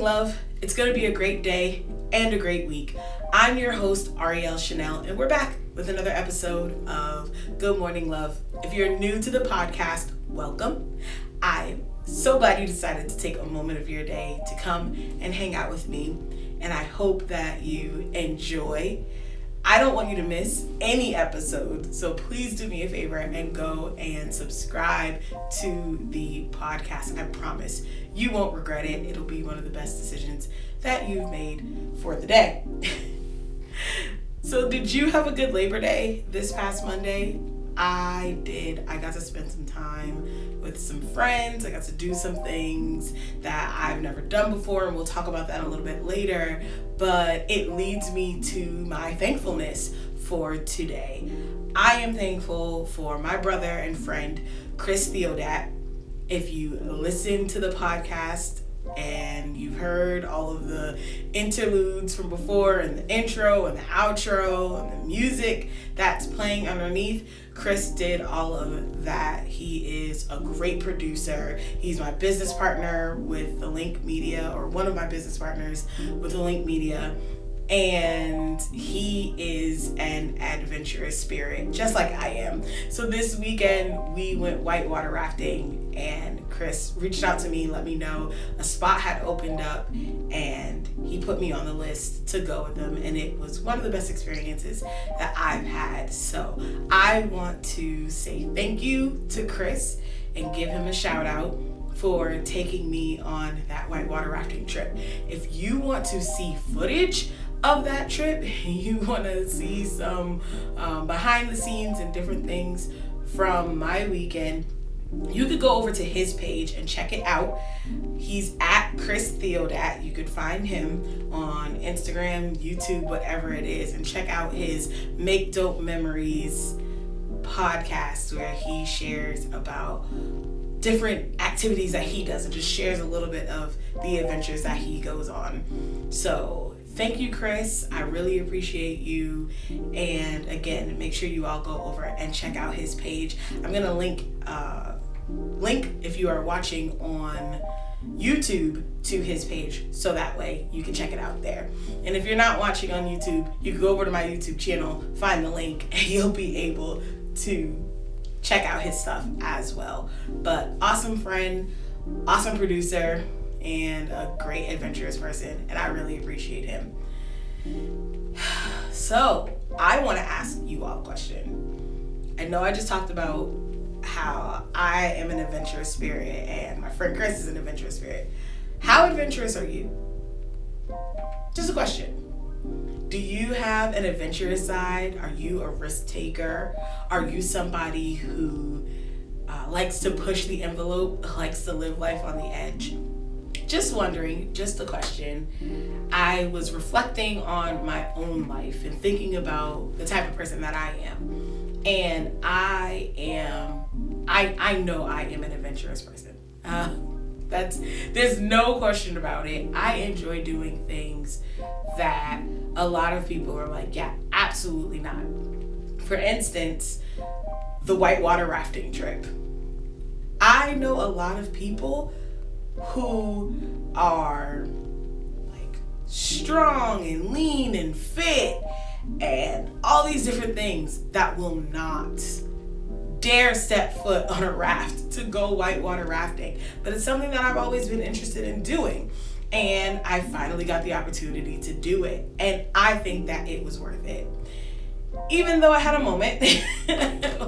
love. It's going to be a great day and a great week. I'm your host, Ariel Chanel, and we're back with another episode of Good Morning Love. If you're new to the podcast, welcome. I'm so glad you decided to take a moment of your day to come and hang out with me, and I hope that you enjoy. I don't want you to miss any episode, so please do me a favor and go and subscribe to the podcast. I promise you won't regret it. It'll be one of the best decisions that you've made for the day. So did you have a good Labor Day this past Monday? I did. I got to spend some time with some friends. I got to do some things that I've never done before, and we'll talk about that a little bit later. But it leads me to my thankfulness for today. I am thankful for my brother and friend, Chris Theodat. If you listen to the podcast and you've heard all of the interludes from before and the intro and the outro and the music that's playing underneath, Chris did all of that. He is a great producer. He's my business partner with the Link Media, or one of my business partners with the Link Media. And he is an adventurous spirit, just like I am. So this weekend we went whitewater rafting, and Chris reached out to me, let me know a spot had opened up, and he put me on the list to go with them. And it was one of the best experiences that I've had. So I want to say thank you to Chris and give him a shout out for taking me on that whitewater rafting trip. If you want to see footage of that trip, you want to see some behind the scenes and different things from my weekend, you could go over to his page and check it out. He's at Chris Theodat. You could find him on Instagram, YouTube, whatever it is, and check out his Make Dope Memories podcast, where he shares about different activities that he does and just shares a little bit of the adventures that he goes on. So thank you, Chris. I really appreciate you. And again, make sure you all go over and check out his page. I'm going to link if you are watching on YouTube to his page, so that way you can check it out there. And if you're not watching on YouTube, you can go over to my YouTube channel, find the link, and you'll be able to check out his stuff as well. But awesome friend, awesome producer, and a great adventurous person, and I really appreciate him. So I want to ask you all a question. I know I just talked about how I am an adventurous spirit and my friend Chris is an adventurous spirit. How adventurous are you? Just a question. Do you have an adventurous side? Are you a risk taker? Are you somebody who likes to push the envelope, likes to live life on the edge? Just wondering, just a question. I was reflecting on my own life and thinking about the type of person that I am. And I know I am an adventurous person. There's no question about it. I enjoy doing things that a lot of people are like, yeah, absolutely not. For instance, the whitewater rafting trip. I know a lot of people who are like strong and lean and fit and all these different things that will not dare step foot on a raft to go whitewater rafting. But it's something that I've always been interested in doing. And I finally got the opportunity to do it. And I think that it was worth it. Even though I had a moment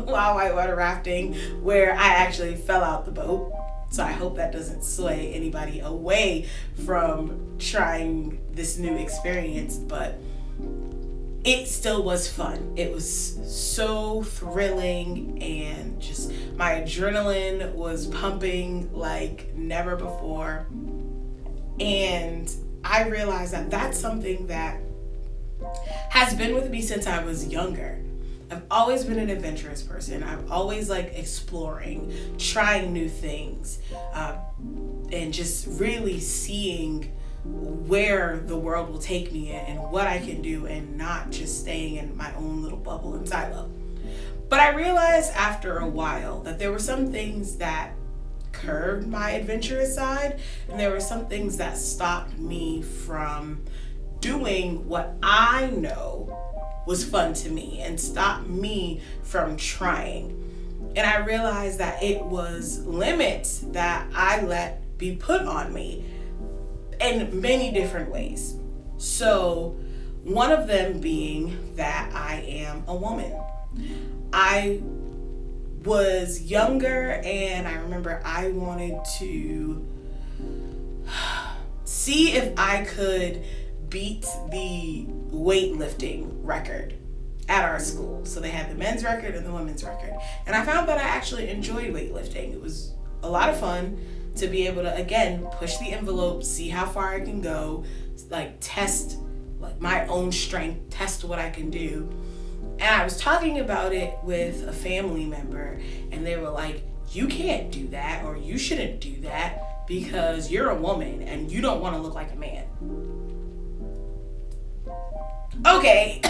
while whitewater rafting where I actually fell out the boat. So I hope that doesn't sway anybody away from trying this new experience. But it still was fun. It was so thrilling, and just my adrenaline was pumping like never before. And I realized that that's something that has been with me since I was younger. I've always been an adventurous person. I've always liked exploring, trying new things, and just really seeing where the world will take me and what I can do, and not just staying in my own little bubble and silo. But I realized after a while that there were some things that curbed my adventurous side, and there were some things that stopped me from doing what I know was fun to me and stopped me from trying. And I realized that it was limits that I let be put on me in many different ways. So one of them being that I am a woman. I was younger and I remember I wanted to see if I could beat the weightlifting record at our school. So they had the men's record and the women's record. And I found that I actually enjoyed weightlifting. It was a lot of fun to be able to, again, push the envelope, see how far I can go, like test like my own strength, test what I can do. And I was talking about it with a family member and they were like, you can't do that, or you shouldn't do that because you're a woman and you don't want to look like a man. Okay,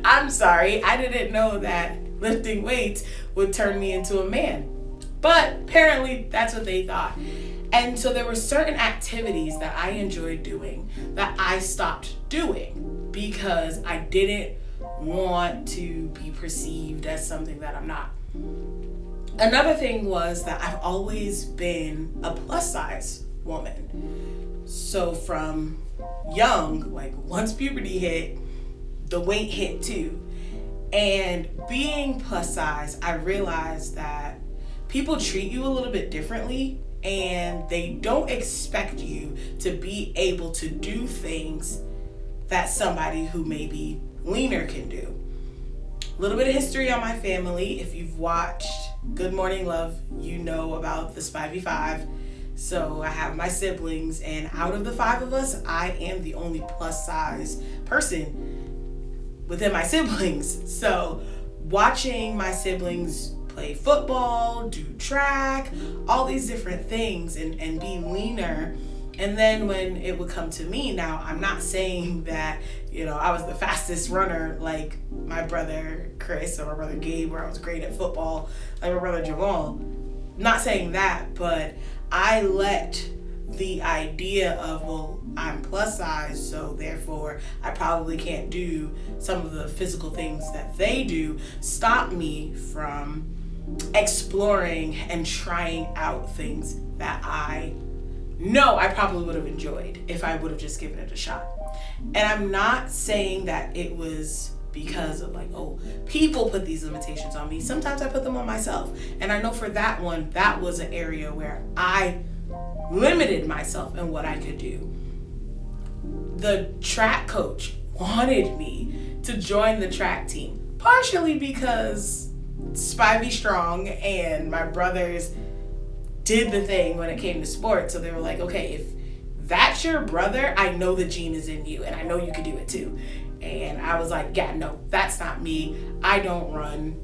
I'm sorry. I didn't know that lifting weights would turn me into a man. But apparently that's what they thought. And so there were certain activities that I enjoyed doing that I stopped doing because I didn't want to be perceived as something that I'm not. Another thing was that I've always been a plus size woman. So from young, like once puberty hit, the weight hit too. And being plus size, I realized that people treat you a little bit differently and they don't expect you to be able to do things that somebody who may be leaner can do. A little bit of history on my family. If you've watched Good Morning Love, you know about the Spivey 5. So I have my siblings, and out of the 5 of us, I am the only plus size person within my siblings. So watching my siblings play football, do track, all these different things, and be leaner. And then when it would come to me, now I'm not saying that, I was the fastest runner like my brother Chris or my brother Gabe, where I was great at football, like my brother Jamal. Not saying that, but I let the idea of, well, I'm plus size, so therefore I probably can't do some of the physical things that they do, stop me from exploring and trying out things that I know I probably would have enjoyed if I would have just given it a shot. And I'm not saying that it was because of people put these limitations on me. Sometimes I put them on myself. And I know for that one, that was an area where I limited myself in what I could do. The track coach wanted me to join the track team, partially because Spivey strong and my brothers did the thing when it came to sports. So they were like, okay, if that's your brother, I know the gene is in you and I know you can do it too. And I was like, yeah, no, that's not me. I don't run.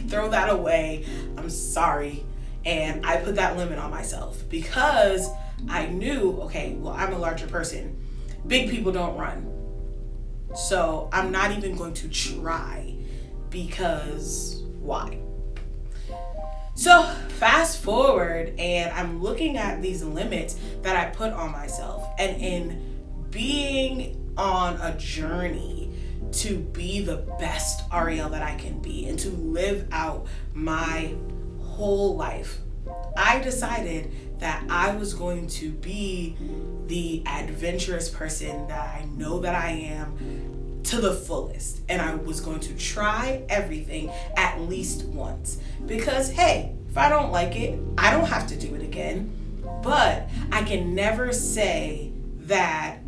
Throw that away. I'm sorry. And I put that limit on myself because I knew, okay, well, I'm a larger person. Big people don't run. So I'm not even going to try because why? So fast forward and I'm looking at these limits that I put on myself, and in being on a journey to be the best Ariel that I can be and to live out my whole life, I decided that I was going to be the adventurous person that I know that I am to the fullest. And I was going to try everything at least once. Because, hey, if I don't like it, I don't have to do it again. But I can never say that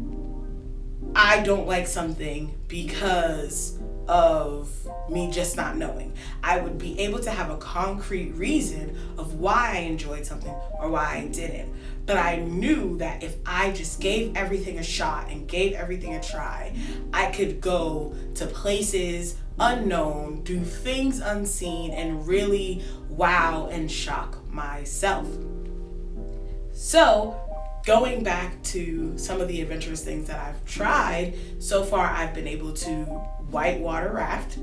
I don't like something because of me just not knowing. I would be able to have a concrete reason of why I enjoyed something or why I didn't. But I knew that if I just gave everything a shot and gave everything a try, I could go to places unknown, do things unseen, and really wow and shock myself. So, going back to some of the adventurous things that I've tried, so far I've been able to whitewater raft.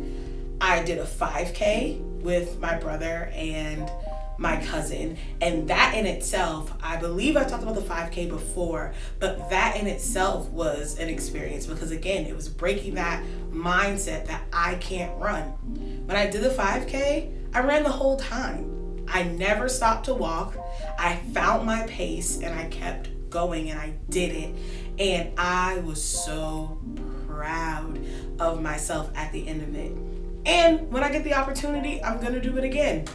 I did a 5K with my brother and my cousin. And that in itself, I believe I talked about the 5K before, but that in itself was an experience because, again, it was breaking that mindset that I can't run. When I did the 5K, I ran the whole time. I never stopped to walk. I found my pace and I kept going and I did it. And I was so proud of myself at the end of it. And when I get the opportunity, I'm going to do it again.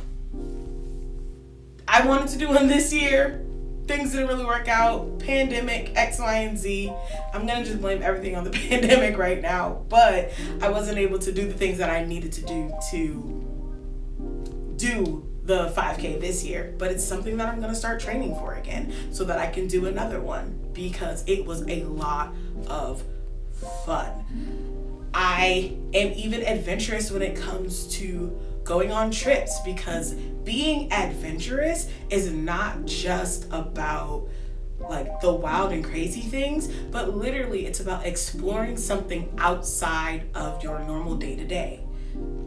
I wanted to do one this year. Things didn't really work out. Pandemic, X, Y, and Z. I'm going to just blame everything on the pandemic right now. But I wasn't able to do the things that I needed to do the 5K this year. But it's something that I'm going to start training for again so that I can do another one because it was a lot of fun. I am even adventurous when it comes to going on trips because being adventurous is not just about like the wild and crazy things, but literally it's about exploring something outside of your normal day-to-day.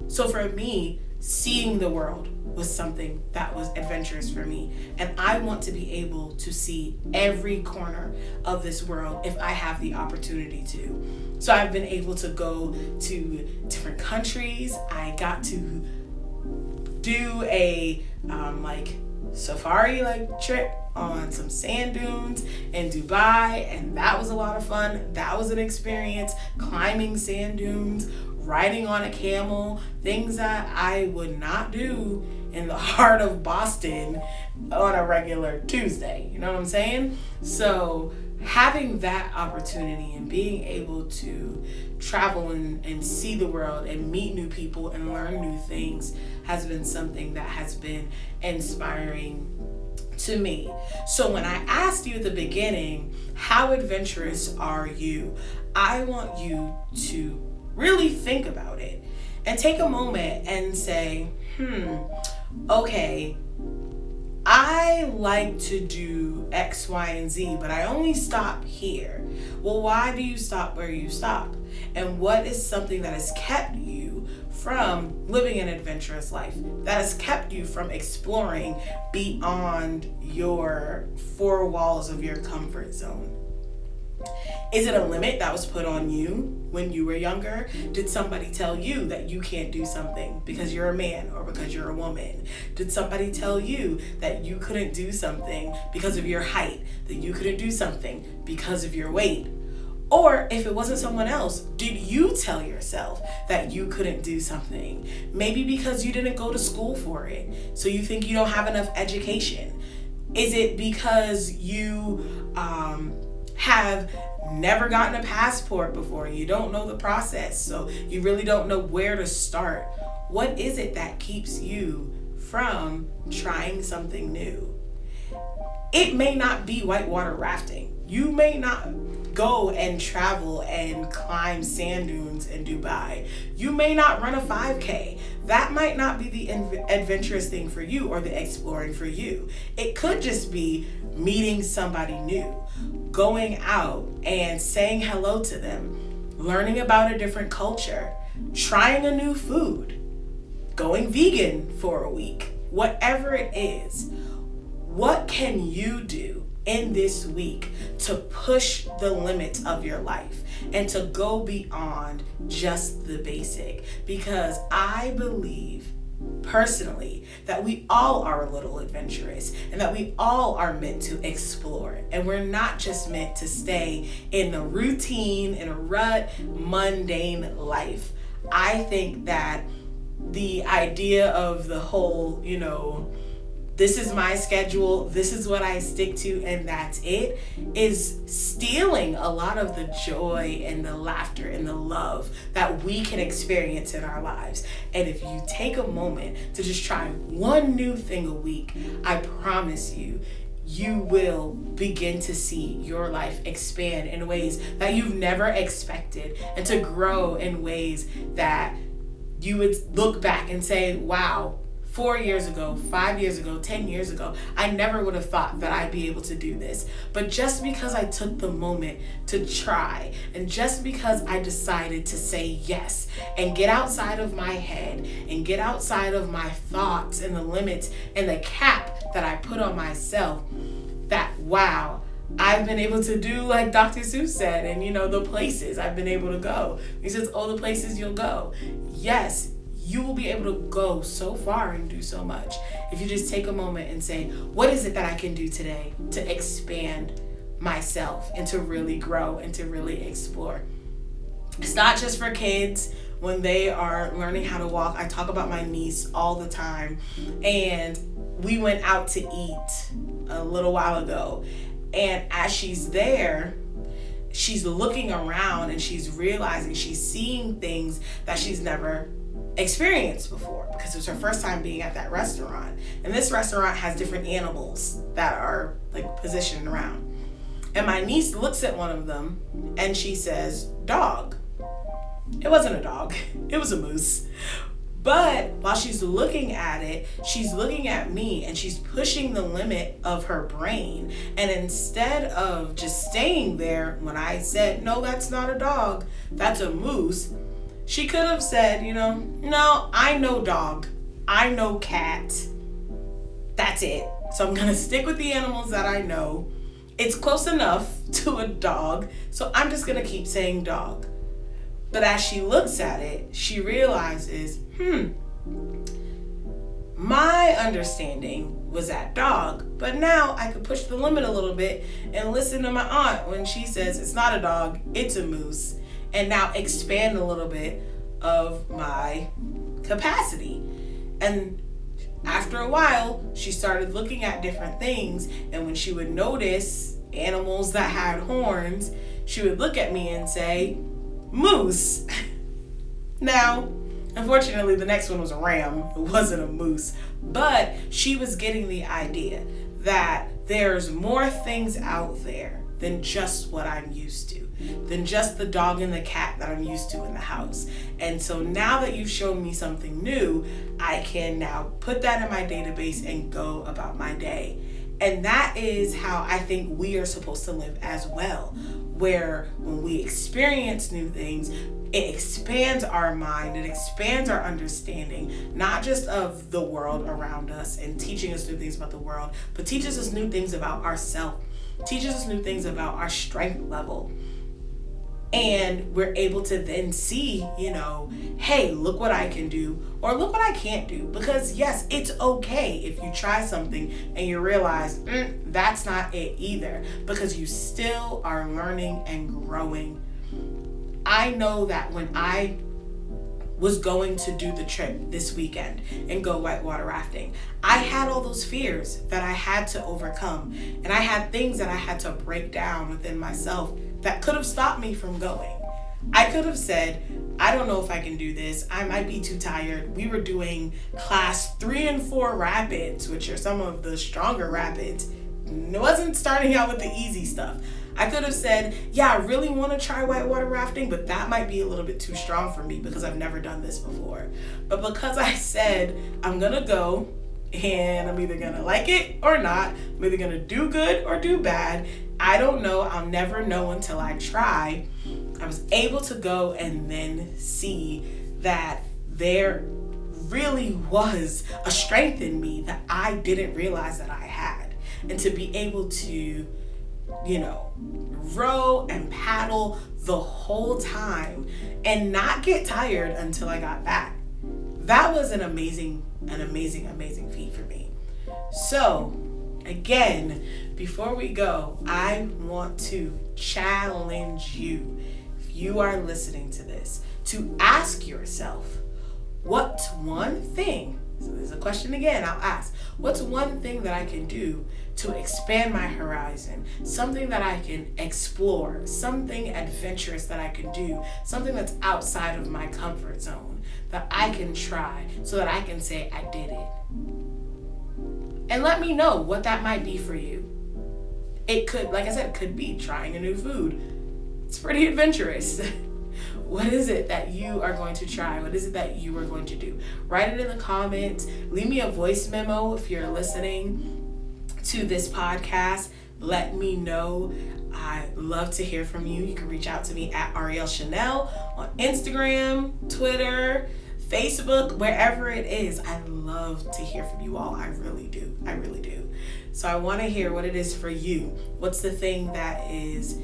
So for me, seeing the world was something that was adventurous for me, and I want to be able to see every corner of this world if I have the opportunity to. So I've been able to go to different countries. I got to do a safari trip on some sand dunes in Dubai, and that was a lot of fun. That was an experience, climbing sand dunes, riding on a camel, things that I would not do in the heart of Boston on a regular Tuesday. You know what I'm saying? So having that opportunity and being able to travel and see the world and meet new people and learn new things has been something that has been inspiring to me. So when I asked you at the beginning, how adventurous are you? I want you to really think about it and take a moment and say, okay, I like to do X, Y, and Z, but I only stop here. Well, why do you stop where you stop? And what is something that has kept you from living an adventurous life, that has kept you from exploring beyond your four walls of your comfort zone? Is it a limit that was put on you when you were younger? Did somebody tell you that you can't do something because you're a man or because you're a woman? Did somebody tell you that you couldn't do something because of your height, that you couldn't do something because of your weight? Or if it wasn't someone else, did you tell yourself that you couldn't do something? Maybe because you didn't go to school for it, so you think you don't have enough education. Is it because you have never gotten a passport before? You don't know the process, so you really don't know where to start. What is it that keeps you from trying something new? It may not be whitewater rafting. You may not go and travel and climb sand dunes in Dubai. You may not run a 5K. That might not be the adventurous thing for you or the exploring for you. It could just be meeting somebody new, going out and saying hello to them, learning about a different culture, trying a new food, going vegan for a week, whatever it is. What can you do in this week to push the limits of your life and to go beyond just the basic? Because I believe personally that we all are a little adventurous and that we all are meant to explore, and we're not just meant to stay in a routine, in a rut, mundane life. I think that the idea of the whole, this is my schedule, this is what I stick to, and that's it, is stealing a lot of the joy and the laughter and the love that we can experience in our lives. And if you take a moment to just try one new thing a week, I promise you, you will begin to see your life expand in ways that you've never expected, and to grow in ways that you would look back and say, wow, 4 years ago, 5 years ago, 10 years ago, I never would have thought that I'd be able to do this. But just because I took the moment to try, and just because I decided to say yes and get outside of my head and get outside of my thoughts and the limits and the cap that I put on myself, that wow, I've been able to do like Dr. Seuss said, and the places I've been able to go. He says, the places you'll go. Yes, you will be able to go so far and do so much if you just take a moment and say, what is it that I can do today to expand myself and to really grow and to really explore? It's not just for kids when they are learning how to walk. I talk about my niece all the time, and we went out to eat a little while ago, and as she's there, she's looking around and she's realizing she's seeing things that she's never experienced before, because it was her first time being at that restaurant. And this restaurant has different animals that are like positioned around. And my niece looks at one of them and she says, dog. It wasn't a dog, it was a moose. But while she's looking at it, she's looking at me and she's pushing the limit of her brain. And instead of just staying there when I said, no, that's not a dog, that's a moose, she could have said, no, I know dog, I know cat, that's it. So I'm gonna stick with the animals that I know. It's close enough to a dog, so I'm just gonna keep saying dog. But as she looks at it, she realizes, my understanding was that dog, but now I could push the limit a little bit and listen to my aunt when she says it's not a dog, it's a moose, and now expand a little bit of my capacity. And after a while, she started looking at different things, and when she would notice animals that had horns, she would look at me and say, moose. Now, unfortunately, the next one was a ram. It wasn't a moose. But she was getting the idea that there's more things out there than just what I'm used to, than just the dog and the cat that I'm used to in the house. And so now that you've shown me something new, I can now put that in my database and go about my day. And that is how I think we are supposed to live as well, where when we experience new things, it expands our mind, it expands our understanding, not just of the world around us and teaching us new things about the world, but teaches us new things about ourselves, teaches us new things about our strength level. And we're able to then see, hey, look what I can do, or look what I can't do. Because yes, it's okay if you try something and you realize that's not it either, because you still are learning and growing. I know that when I was going to do the trip this weekend and go whitewater rafting, I had all those fears that I had to overcome, and I had things that I had to break down within myself that could have stopped me from going. I could have said, I don't know if I can do this, I might be too tired. We were doing class 3 and 4 rapids, which are some of the stronger rapids. It wasn't starting out with the easy stuff. I could have said, yeah, I really want to try whitewater rafting, but that might be a little bit too strong for me because I've never done this before. But because I said, I'm gonna go, and I'm either gonna like it or not, I'm either gonna do good or do bad, I don't know, I'll never know until I try. I was able to go and then see that there really was a strength in me that I didn't realize that I had. And to be able to, row and paddle the whole time and not get tired until I got back. That was an amazing feat for me. So, again, before we go, I want to challenge you, if you are listening to this, to ask yourself, what's one thing, so there's a question again I'll ask, what's one thing that I can do to expand my horizon, something that I can explore, something adventurous that I can do, something that's outside of my comfort zone that I can try so that I can say I did it. And let me know what that might be for you. It could, like I said, it could be trying a new food. It's pretty adventurous. what is it that you are going to try? What is it that you are going to do? Write it in the comments. Leave me a voice memo if you're listening to this podcast. Let me know. I love to hear from you. You can reach out to me at Ariel Chanel on Instagram, Twitter, Facebook, wherever it is. I love to hear from you all. I really do. I really do. So I want to hear what it is for you. What's the thing that is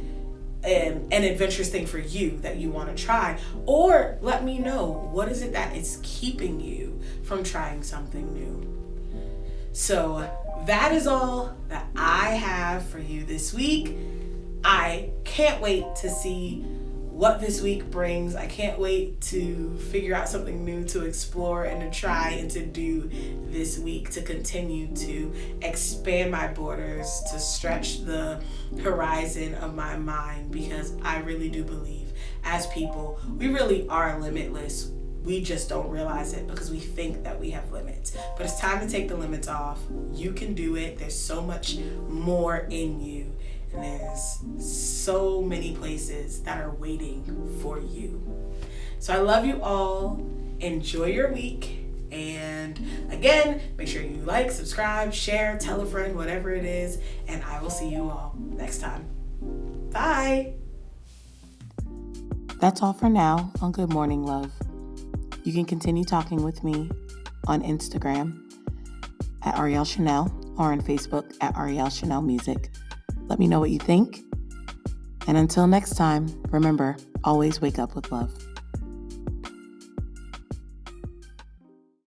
an adventurous thing for you that you want to try? Or let me know, what is it that is keeping you from trying something new? So that is all that I have for you this week. I can't wait to see what this week brings. I can't wait to figure out something new to explore and to try and to do this week, to continue to expand my borders, to stretch the horizon of my mind, because I really do believe as people, we really are limitless. We just don't realize it because we think that we have limits. But it's time to take the limits off. You can do it. There's so much more in you. And there's so many places that are waiting for you. So I love you all. Enjoy your week. And again, make sure you like, subscribe, share, tell a friend, whatever it is. And I will see you all next time. Bye. That's all for now on Good Morning Love. You can continue talking with me on Instagram at Ariel Chanel or on Facebook at Ariel Chanel Music. Let me know what you think. And until next time, remember, always wake up with love.